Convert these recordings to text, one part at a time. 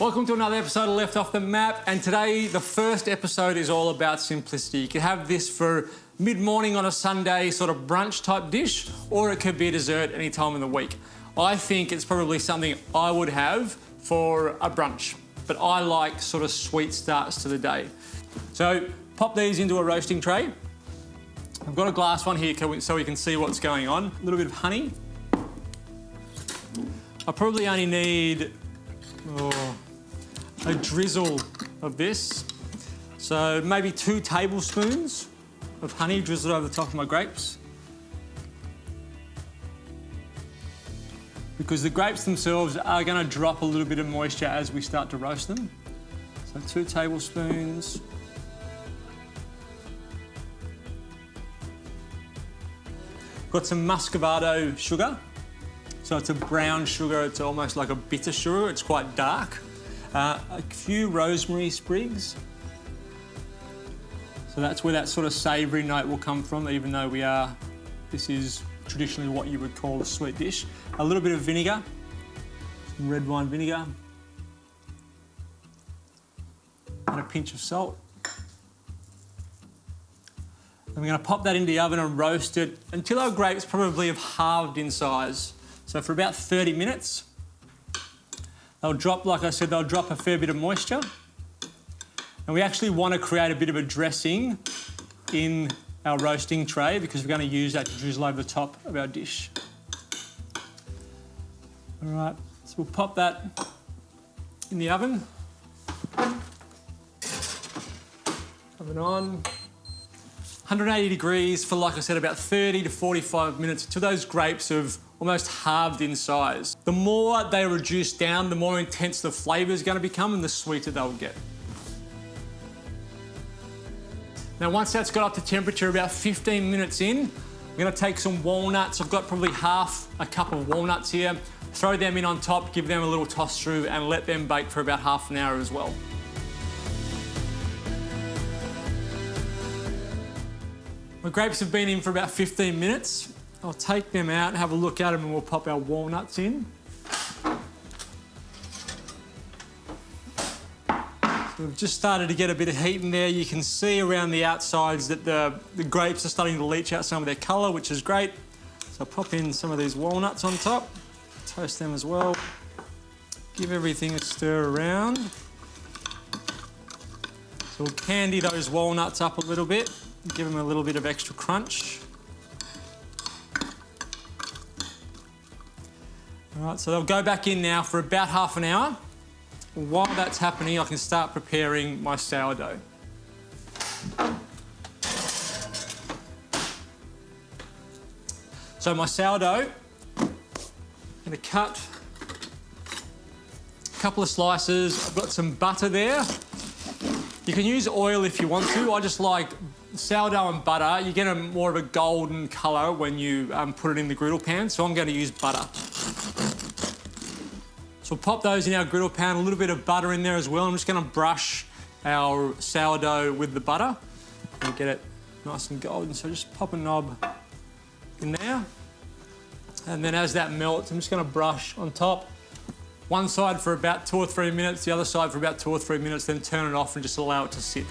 Welcome to another episode of Left Off the Map, and today the first episode is all about simplicity. You can have this for mid-morning on a Sunday, sort of brunch type dish, or it could be a dessert any time in the week. I think it's probably something I would have for a brunch, but I like sort of sweet starts to the day. So pop these into a roasting tray. I've got a glass one here so we can see what's going on. A little bit of honey. I probably only need a drizzle of this. So maybe 2 tablespoons of honey drizzled over the top of my grapes. Because the grapes themselves are going to drop a little bit of moisture as we start to roast them. So 2 tablespoons. Got some muscovado sugar. So it's a brown sugar, it's almost like a bitter sugar, it's quite dark. A few rosemary sprigs. So that's where that sort of savoury note will come from, even though this is traditionally what you would call a sweet dish. A little bit of vinegar, some red wine vinegar, and a pinch of salt. And we're going to pop that into the oven and roast it until our grapes probably have halved in size. So for about 30 minutes. They'll drop, like I said, they'll drop a fair bit of moisture. And we actually want to create a bit of a dressing in our roasting tray because we're going to use that to drizzle over the top of our dish. All right, so we'll pop that in the oven. Oven on. 180 degrees for, like I said, about 30 to 45 minutes until those grapes have almost halved in size. The more they reduce down, the more intense the flavour is going to become and the sweeter they'll get. Now, once that's got up to temperature, about 15 minutes in, I'm going to take some walnuts. I've got probably half a cup of walnuts here. Throw them in on top, give them a little toss through and let them bake for about half an hour as well. My grapes have been in for about 15 minutes. I'll take them out and have a look at them and we'll pop our walnuts in. So we've just started to get a bit of heat in there. You can see around the outsides that the grapes are starting to leach out some of their colour, which is great. So I'll pop in some of these walnuts on top, toast them as well. Give everything a stir around. So we'll candy those walnuts up a little bit. Give them a little bit of extra crunch. All right, so they'll go back in now for about half an hour. While that's happening, I can start preparing my sourdough. So my sourdough, I'm going to cut a couple of slices. I've got some butter there. You can use oil if you want to. I just like sourdough and butter. You get more of a golden colour when you put it in the griddle pan, so I'm going to use butter. So we'll pop those in our griddle pan, a little bit of butter in there as well. I'm just going to brush our sourdough with the butter and get it nice and golden. So just pop a knob in there. And then as that melts, I'm just going to brush on top. One side for about 2 or 3 minutes, the other side for about 2 or 3 minutes, then turn it off and just allow it to sit.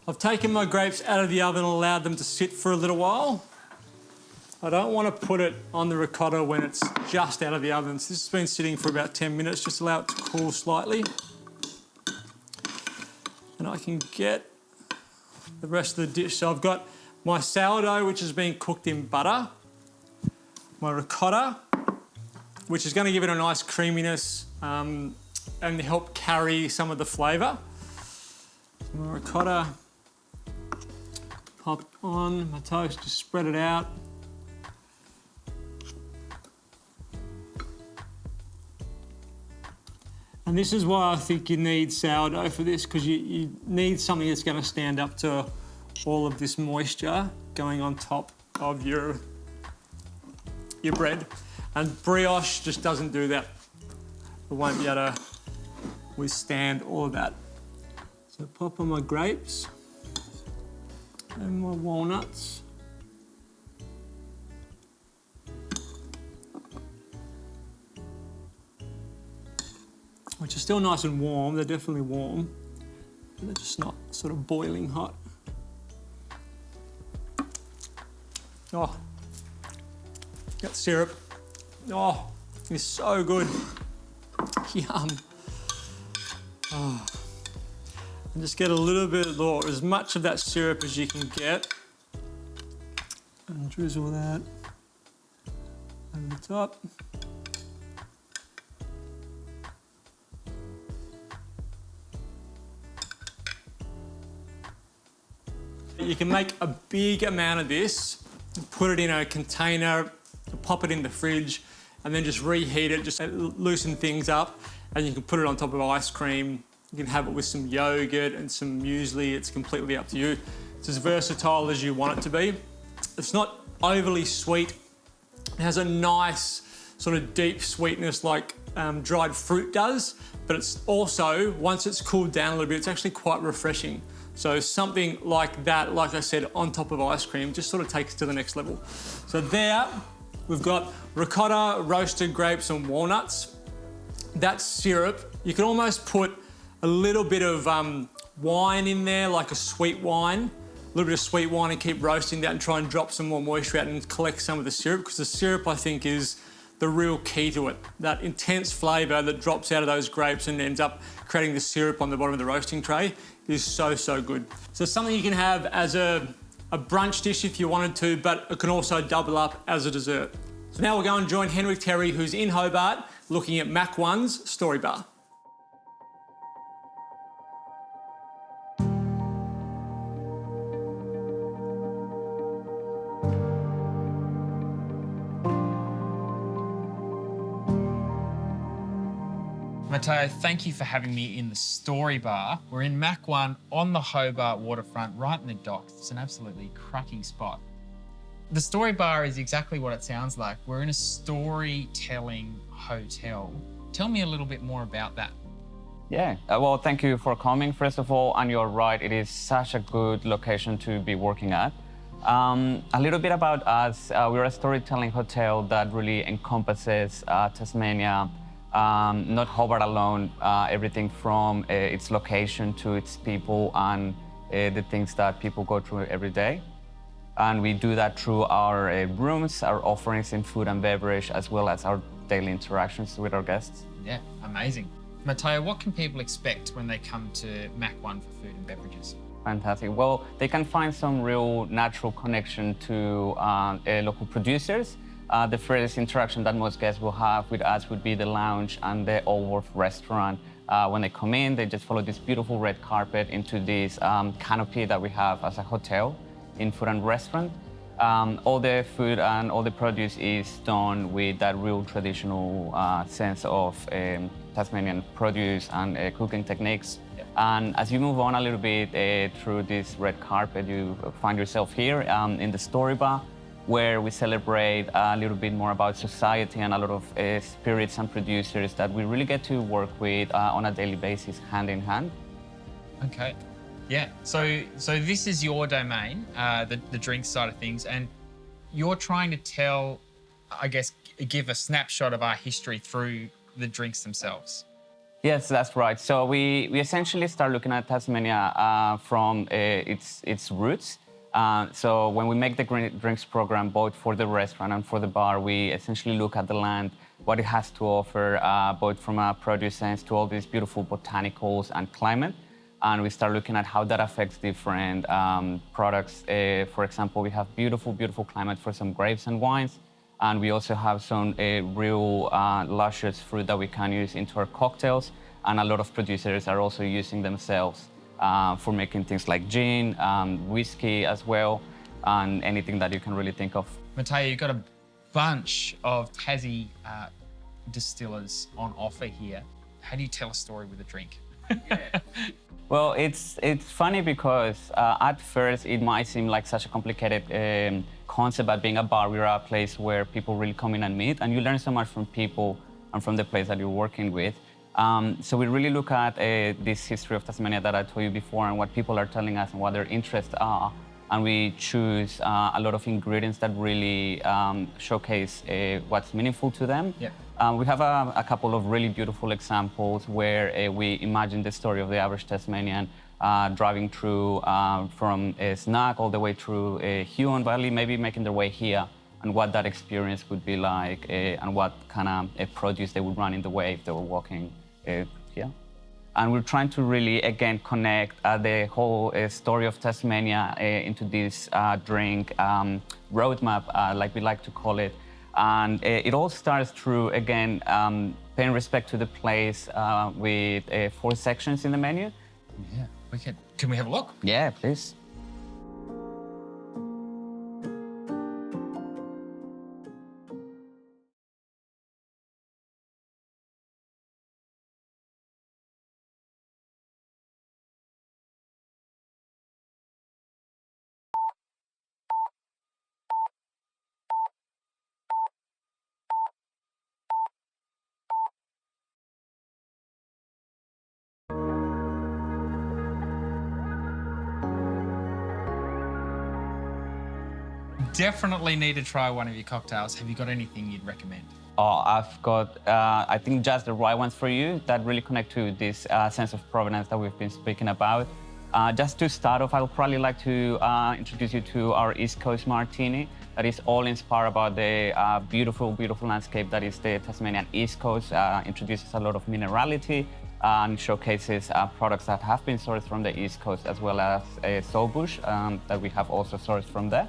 I've taken my grapes out of the oven and allowed them to sit for a little while. I don't want to put it on the ricotta when it's just out of the oven. So this has been sitting for about 10 minutes, just allow it to cool slightly. And I can get the rest of the dish. So I've got my sourdough, which has been cooked in butter, my ricotta, which is going to give it a nice creaminess and help carry some of the flavour. So my ricotta popped on my toast, just spread it out. And this is why I think you need sourdough for this, because you need something that's going to stand up to all of this moisture going on top of your bread. And brioche just doesn't do that. It won't be able to withstand all of that. So pop on my grapes and my walnuts. Which are still nice and warm, they're definitely warm. But they're just not sort of boiling hot. Oh, that syrup. Oh, it's so good. Yum. Oh. And just get a little bit of as much of that syrup as you can get. And drizzle that over the top. You can make a big amount of this, put it in a container, pop it in the fridge, and then just reheat it, just loosen things up, and you can put it on top of ice cream. You can have it with some yogurt and some muesli. It's completely up to you. It's as versatile as you want it to be. It's not overly sweet. It has a nice sort of deep sweetness like dried fruit does, but it's also, once it's cooled down a little bit, it's actually quite refreshing. So something like that, like I said, on top of ice cream, just sort of takes it to the next level. So there, we've got ricotta, roasted grapes and walnuts. That syrup, you can almost put a little bit of wine in there, like a sweet wine, a little bit of sweet wine, and keep roasting that and try and drop some more moisture out and collect some of the syrup, because the syrup, I think, is the real key to it. That intense flavour that drops out of those grapes and ends up creating the syrup on the bottom of the roasting tray is so, so good. So something you can have as a brunch dish if you wanted to, but it can also double up as a dessert. So now we'll go and join Henrik Terry, who's in Hobart, looking at Macq 1's Story Bar. Matteo, thank you for having me in the Story Bar. We're in Macq 1 on the Hobart waterfront, right in the docks. It's an absolutely cracking spot. The Story Bar is exactly what it sounds like. We're in a storytelling hotel. Tell me a little bit more about that. Yeah, well, thank you for coming, first of all, and you're right, it is such a good location to be working at. A little bit about us, we're a storytelling hotel that really encompasses Tasmania, not Hobart alone, everything from its location to its people and the things that people go through every day. And we do that through our rooms, our offerings in food and beverage, as well as our daily interactions with our guests. Yeah, amazing. Matteo, what can people expect when they come to Macq 1 for food and beverages? Fantastic. Well, they can find some real natural connection to local producers. The first interaction that most guests will have with us would be the lounge and the Old Wharf restaurant. When they come in, they just follow this beautiful red carpet into this canopy that we have as a hotel in food and restaurant. All the food and all the produce is done with that real traditional sense of Tasmanian produce and cooking techniques. Yep. And as you move on a little bit through this red carpet, you find yourself here in the Story Bar, where we celebrate a little bit more about society and a lot of spirits and producers that we really get to work with on a daily basis, hand in hand. Okay. Yeah, so this is your domain, the drink side of things, and you're trying to tell, I guess, give a snapshot of our history through the drinks themselves. Yes, that's right. So we essentially start looking at Tasmania from its roots. So when we make the drinks program, both for the restaurant and for the bar, we essentially look at the land, what it has to offer, both from a produce sense to all these beautiful botanicals and climate. And we start looking at how that affects different products. For example, we have beautiful, beautiful climate for some grapes and wines. And we also have some real luscious fruit that we can use into our cocktails. And a lot of producers are also using themselves for making things like gin, whiskey as well, and anything that you can really think of. Matteo, you've got a bunch of Tassie distillers on offer here. How do you tell a story with a drink? Well, it's funny because at first it might seem like such a complicated concept about being a bar. We're a place where people really come in and meet, and you learn so much from people and from the place that you're working with. So we really look at this history of Tasmania that I told you before and what people are telling us and what their interests are. And we choose a lot of ingredients that really showcase what's meaningful to them. Yeah. We have a couple of really beautiful examples where we imagine the story of the average Tasmanian driving through from Snack all the way through Huon Valley, maybe making their way here, and what that experience would be like, and what kind of produce they would run in the way if they were walking here. And we're trying to really, again, connect the whole story of Tasmania into this drink roadmap, like we like to call it. And it all starts through, again, paying respect to the place with 4 sections in the menu. Yeah, can we have a look? Yeah, please. Definitely need to try one of your cocktails. Have you got anything you'd recommend? Oh, I've got, I think, just the right ones for you that really connect to this sense of provenance that we've been speaking about. Just to start off, I would probably like to introduce you to our East Coast Martini. That is all inspired about the beautiful, beautiful landscape that is the Tasmanian East Coast. Introduces a lot of minerality and showcases products that have been sourced from the East Coast, as well as Saltbush that we have also sourced from there.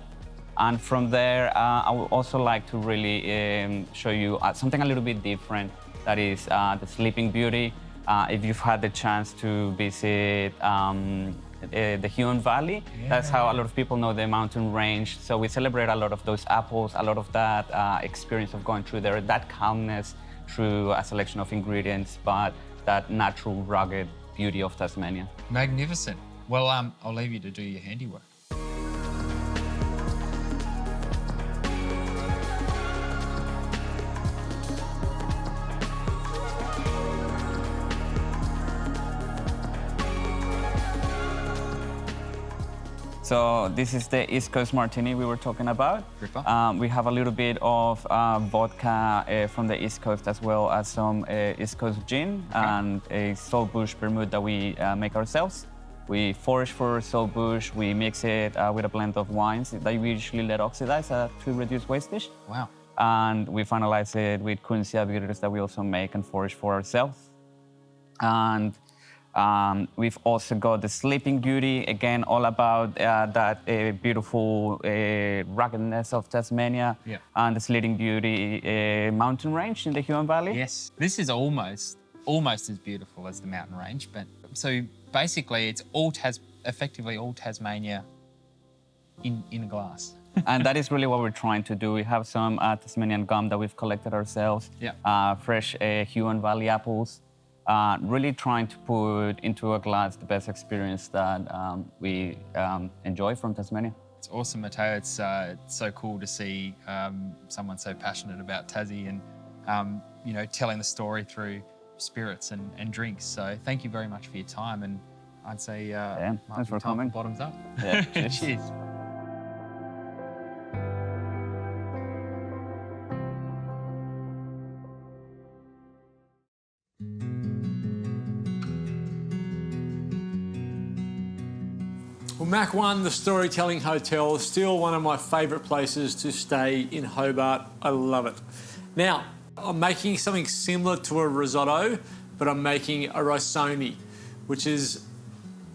And from there, I would also like to really show you something a little bit different, that is the Sleeping Beauty. If you've had the chance to visit the Huon Valley, that's how a lot of people know the mountain range. So we celebrate a lot of those apples, a lot of that experience of going through there, that calmness through a selection of ingredients, but that natural, rugged beauty of Tasmania. Magnificent. Well, I'll leave you to do your handiwork. So this is the East Coast Martini we were talking about. We have a little bit of vodka from the East Coast, as well as some East Coast gin and a Saltbush vermouth that we make ourselves. We forage for Saltbush, we mix it with a blend of wines that we usually let oxidize to reduce wastage. Wow. And we finalize it with Kunzia bitters that we also make and forage for ourselves. And we've also got the Sleeping Beauty, again, all about that beautiful ruggedness of Tasmania, and the Sleeping Beauty mountain range in the Huon Valley. Yes, this is almost as beautiful as the mountain range, but so basically it's effectively all Tasmania in a glass. And that is really what we're trying to do. We have some Tasmanian gum that we've collected ourselves, fresh Huon Valley apples. Really trying to put into a glass the best experience that we enjoy from Tasmania. It's awesome, Matteo. It's so cool to see someone so passionate about Tassie and you know, telling the story through spirits and drinks. So thank you very much for your time, and I'd say thanks for coming. Bottoms up. Yeah, Cheers. Well, Macq 1, the Storytelling Hotel, is still one of my favourite places to stay in Hobart. I love it. Now, I'm making something similar to a risotto, but I'm making a risoni, which is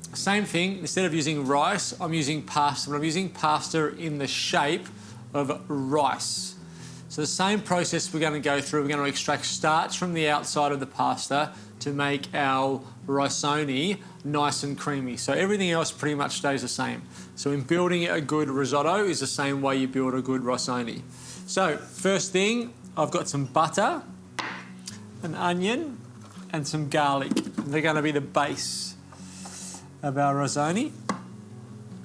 the same thing. Instead of using rice, I'm using pasta, but I'm using pasta in the shape of rice. So the same process we're going to go through. We're going to extract starch from the outside of the pasta to make our risoni nice and creamy. So everything else pretty much stays the same. So in building a good risotto is the same way you build a good risoni. So first thing, I've got some butter, an onion, and some garlic. They're going to be the base. of our risoni.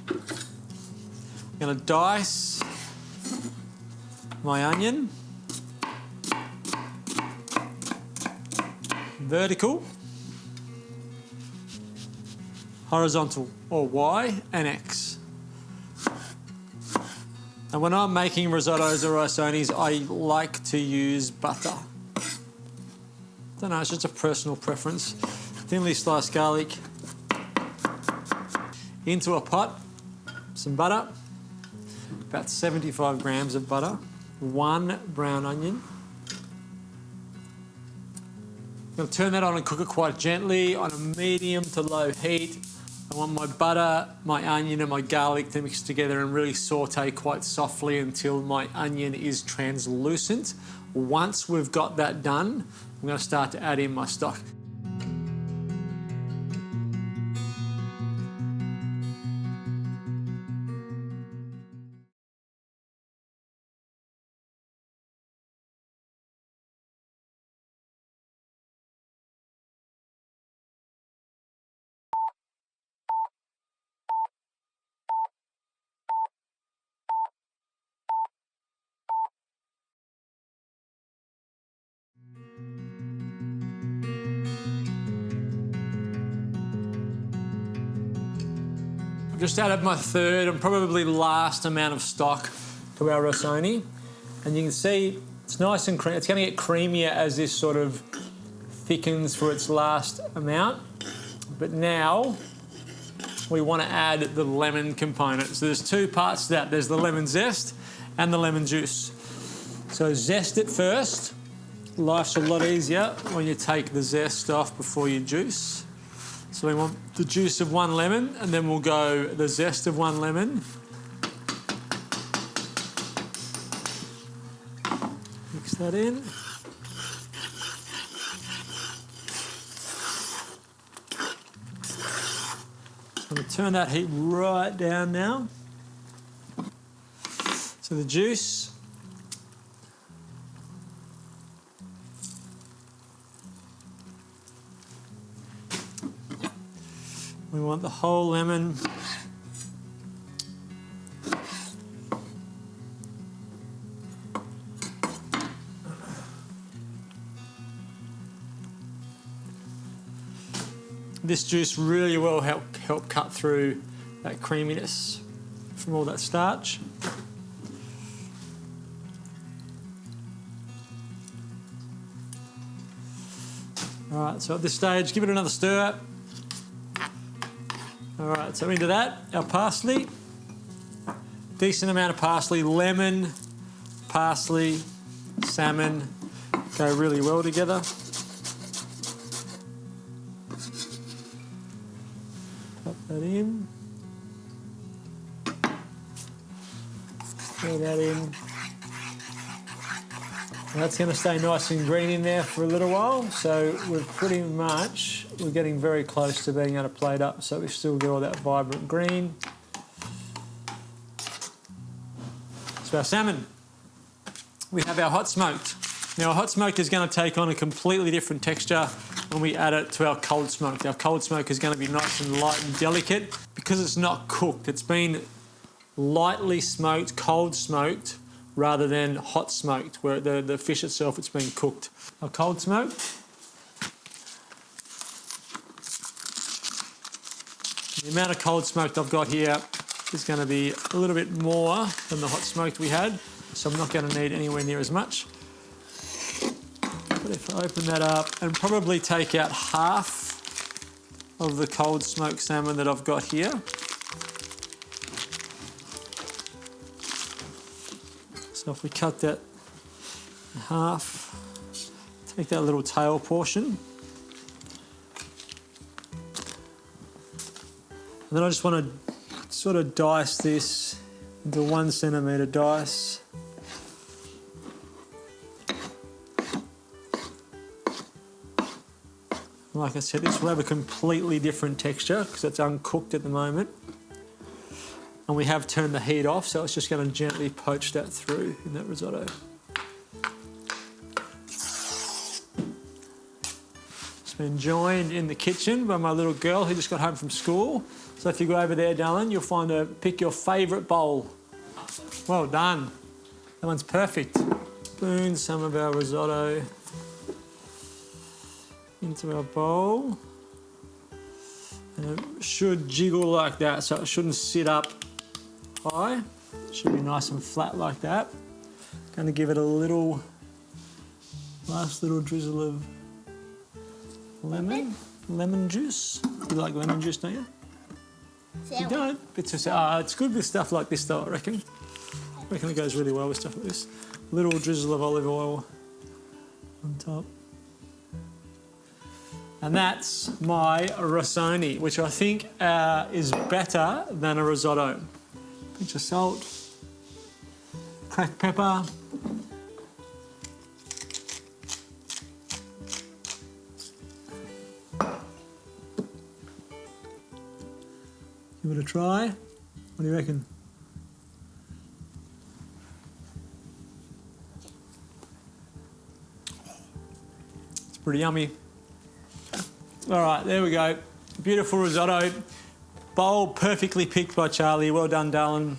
I'm going to dice my onion. Vertical, horizontal, or Y and X. And when I'm making risottos or risonis, I like to use butter. Don't know, it's just a personal preference. Thinly sliced garlic into a pot, some butter, about 75 grams of butter, 1 brown onion. I'm going to turn that on and cook it quite gently on a medium to low heat. I want my butter, my onion and my garlic to mix together and really saute quite softly until my onion is translucent. Once we've got that done, I'm going to start to add in my stock. I've just added my third and probably last amount of stock to our risoni. And you can see it's nice and creamy. It's going to get creamier as this sort of thickens for its last amount. But now we want to add the lemon component. So there's two parts to that. There's the lemon zest and the lemon juice. So zest it first. Life's a lot easier when you take the zest off before you juice. So we want the juice of 1 lemon, and then we'll go the zest of 1 lemon. Mix that in. I'm going to turn that heat right down now. So the juice. We want the whole lemon. This juice really will help cut through that creaminess from all that starch. All right, so at this stage, give it another stir. All right, so into that, our parsley. Decent amount of parsley, lemon, parsley, salmon go really well together. Pop that in. Throw that in. That's going to stay nice and green in there for a little while. So we're getting very close to being able to plate up. So we still get all that vibrant green. So our salmon, we have our hot smoked. Now our hot smoked is going to take on a completely different texture when we add it to our cold smoked. Our cold smoked is going to be nice and light and delicate because it's not cooked. It's been lightly smoked, cold smoked, rather than hot smoked, where the fish itself, it's been cooked. Our cold smoke. The amount of cold smoked I've got here is going to be a little bit more than the hot smoked we had, so I'm not going to need anywhere near as much. But if I open that up and probably take out half of the cold smoked salmon that I've got here. So if we cut that in half, take that little tail portion. And then I just want to sort of dice this into 1 centimetre dice. Like I said, this will have a completely different texture because it's uncooked at the moment. And we have turned the heat off, so it's just going to gently poach that through in that risotto. Just Been joined in the kitchen by my little girl who just got home from school. So if you go over there, darling, you'll pick your favourite bowl. Well done. That one's perfect. Spoon some of our risotto into our bowl. And it should jiggle like that, so it shouldn't sit up high. It should be nice and flat like that. Going to give it a last little drizzle of lemon juice. You like lemon juice, don't you? Sour. You don't? It's good with stuff like this, though, I reckon. I reckon it goes really well with stuff like this. A little drizzle of olive oil on top. And that's my risoni, which I think is better than a risotto. Pinch of salt, cracked pepper. Give it a try. What do you reckon? It's pretty yummy. All right, there we go. Beautiful risotto. Bowl perfectly picked by Charlie. Well done, darling.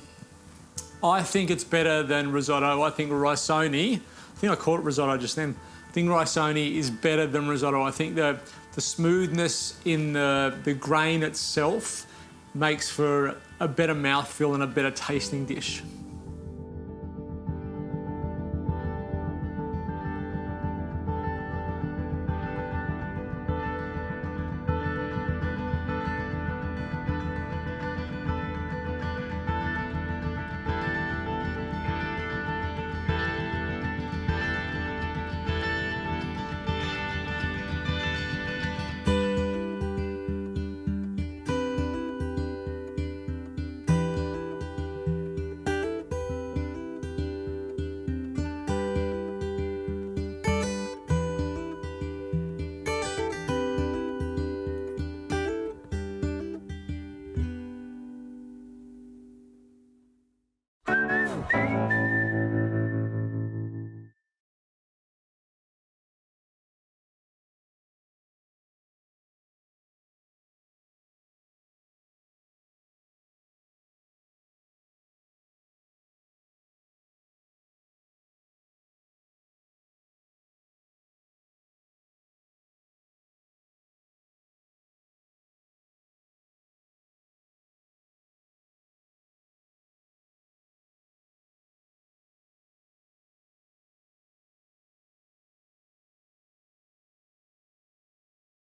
I think it's better than risotto. I think risoni, I think I called it risotto just then. I think risoni is better than risotto. I think the smoothness in the grain itself makes for a better mouthfeel and a better tasting dish.